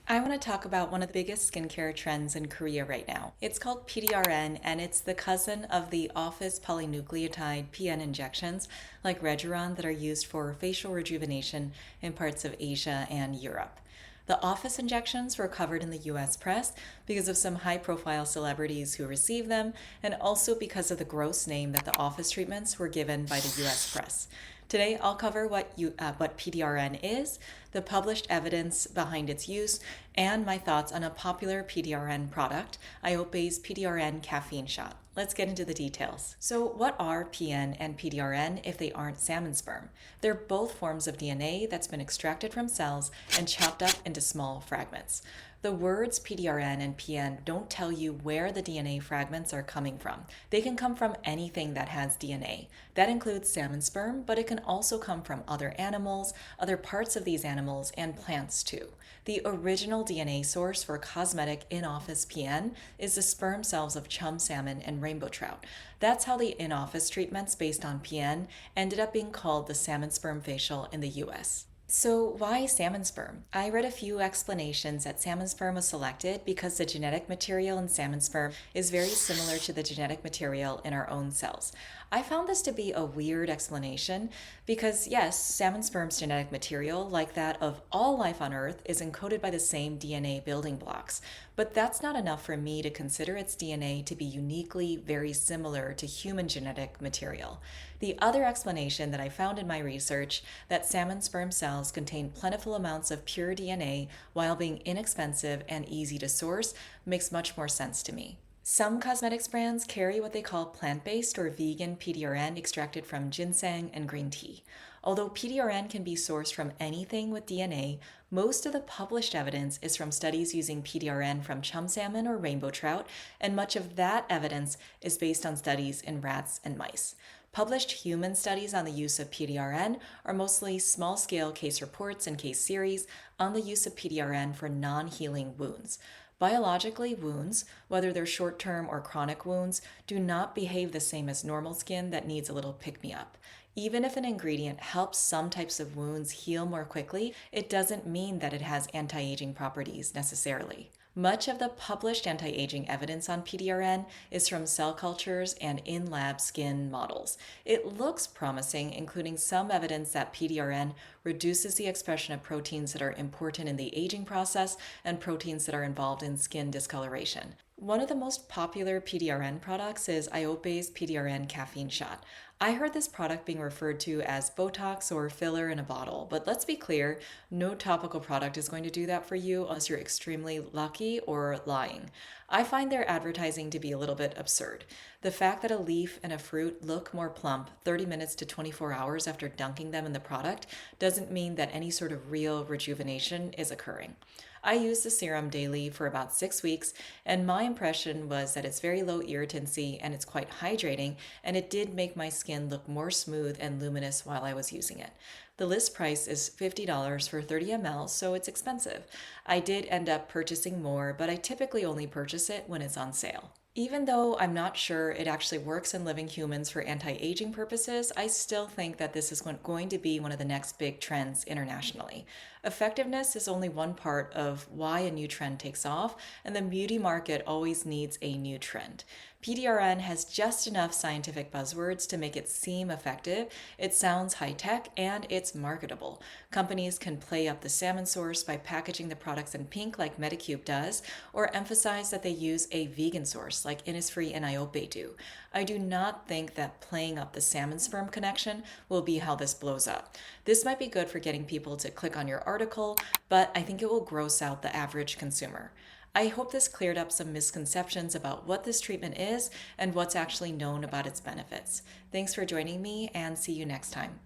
I want to talk about one of the biggest skincare trends in Korea right now. It's called PDRN, and it's the cousin of the office polynucleotide PN injections like rejuran that are used for facial rejuvenation in parts of Asia and Europe. The office injections were covered in the US press because of some high profile celebrities who received them, and also because of the gross name that the office treatments were given by the US press. Today, I'll cover what PDRN is, the published evidence behind its use, and my thoughts on a popular PDRN product, Iope's PDRN caffeine shot. Let's get into the details. So, what are PN and PDRN if they aren't salmon sperm? They're both forms of DNA that's been extracted from cells and chopped up into small fragments. The words PDRN and PN don't tell you where the DNA fragments are coming from. They can come from anything that has DNA. That includes salmon sperm, but it can also come from other animals, other parts of these animals, and plants too. The original DNA source for cosmetic in-office PN is the sperm cells of chum salmon and rainbow trout. That's how the in-office treatments based on PN ended up being called the salmon sperm facial in the US. So, why salmon sperm? I read a few explanations that salmon sperm was selected because the genetic material in salmon sperm is very similar to the genetic material in our own cells. I found this to be a weird explanation because, yes, salmon sperm's genetic material, like that of all life on Earth, is encoded by the same DNA building blocks. But that's not enough for me to consider its DNA to be uniquely very similar to human genetic material. The other explanation that I found in my research, that salmon sperm cells contain plentiful amounts of pure DNA while being inexpensive and easy to source, makes much more sense to me. Some cosmetics brands carry what they call plant-based or vegan PDRN extracted from ginseng and green tea. Although PDRN can be sourced from anything with DNA, most of the published evidence is from studies using PDRN from chum salmon or rainbow trout, and much of that evidence is based on studies in rats and mice. Published human studies on the use of PDRN are mostly small-scale case reports and case series on the use of PDRN for non-healing wounds. Biologically, wounds, whether they're short-term or chronic wounds, do not behave the same as normal skin that needs a little pick-me-up. Even if an ingredient helps some types of wounds heal more quickly, it doesn't mean that it has anti-aging properties necessarily. Much of the published anti-aging evidence on PDRN is from cell cultures and in-lab skin models. It looks promising, including some evidence that PDRN reduces the expression of proteins that are important in the aging process and proteins that are involved in skin discoloration. One of the most popular PDRN products is Iope's PDRN caffeine shot. I heard this product being referred to as Botox or filler in a bottle, but let's be clear, no topical product is going to do that for you unless you're extremely lucky or lying. I find their advertising to be a little bit absurd. The fact that a leaf and a fruit look more plump 30 minutes to 24 hours after dunking them in the product doesn't mean that any sort of real rejuvenation is occurring. I use the serum daily for about 6 weeks, and my impression was that it's very low irritancy and it's quite hydrating, and it did make my skin look more smooth and luminous while I was using it. The list price is $50 for 30 ml, so it's expensive. I did end up purchasing more, but I typically only purchase it when it's on sale. Even though I'm not sure it actually works in living humans for anti-aging purposes, I still think that this is going to be one of the next big trends internationally. Effectiveness is only one part of why a new trend takes off, and the beauty market always needs a new trend. PDRN has just enough scientific buzzwords to make it seem effective, it sounds high-tech, and it's marketable. Companies can play up the salmon source by packaging the products in pink like medicubep does, or emphasize that they use a vegan source like Innisfree and Iope do. I do not think that playing up the salmon sperm connection will be how this blows up. This might be good for getting people to click on your article, but I think it will gross out the average consumer. I hope this cleared up some misconceptions about what this treatment is and what's actually known about its benefits. Thanks for joining me, and see you next time.